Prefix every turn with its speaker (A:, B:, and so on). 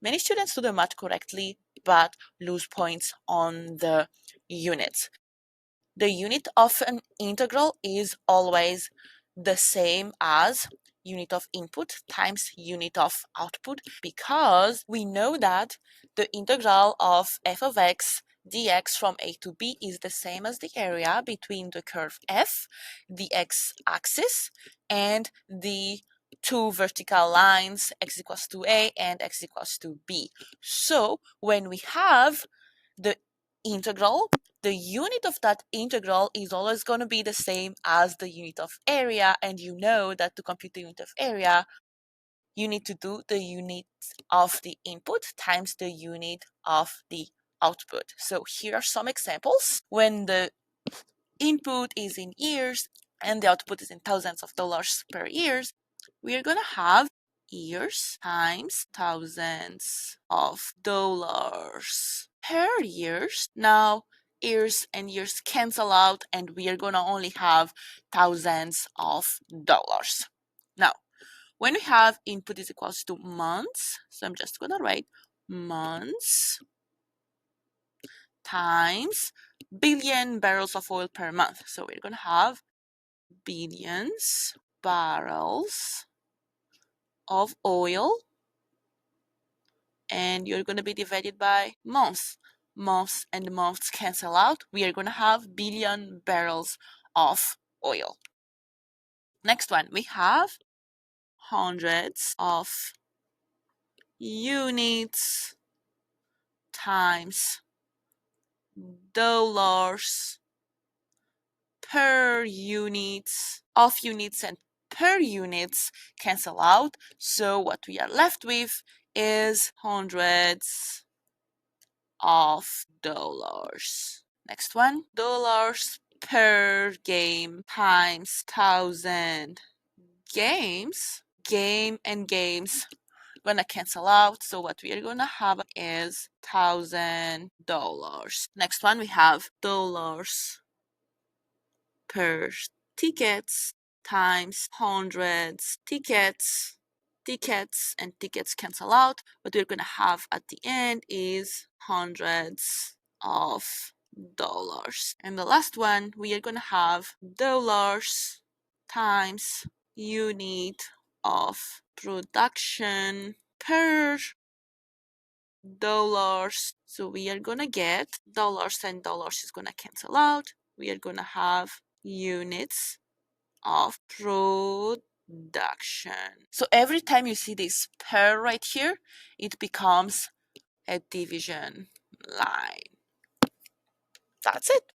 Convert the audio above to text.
A: Many students do the math correctly, but lose points on the units. The unit of an integral is always the same as unit of input times unit of output, because we know that the integral of f of x dx from a to b is the same as the area between the curve f, the x-axis, and the two vertical lines x equals to a and x equals to b. So when we have the integral, the unit of that integral is always going to be the same as the unit of area, and you know that to compute the unit of area, you need to do the unit of the input times the unit of the output. So here are some examples. When the input is in years and the output is in thousands of dollars per years, we are going to have years times thousands of dollars per years. Now, years and years cancel out, and we are going to only have thousands of dollars. Now, when we have input is equals to months, so I'm just going to write months times billion barrels of oil per month. So we're going to have billions barrels of oil, and you're going to be divided by months. Months and months cancel out. We are going to have billion barrels of oil. Next one, we have hundreds of units times dollars per units of units, and per units cancel out. So what we are left with is hundreds of dollars. Next one, dollars per game times 1,000 games. Game and games gonna cancel out, so what we are gonna have is $1,000. Next one, we have dollars per tickets times hundreds tickets. Tickets and tickets cancel out. What we're gonna have at the end is hundreds of dollars. And the last one, we are gonna have dollars times unit of production per dollars. So we are gonna get dollars and dollars is gonna cancel out. We are gonna have units of production. So every time you see this per right here, it becomes a division line. That's it.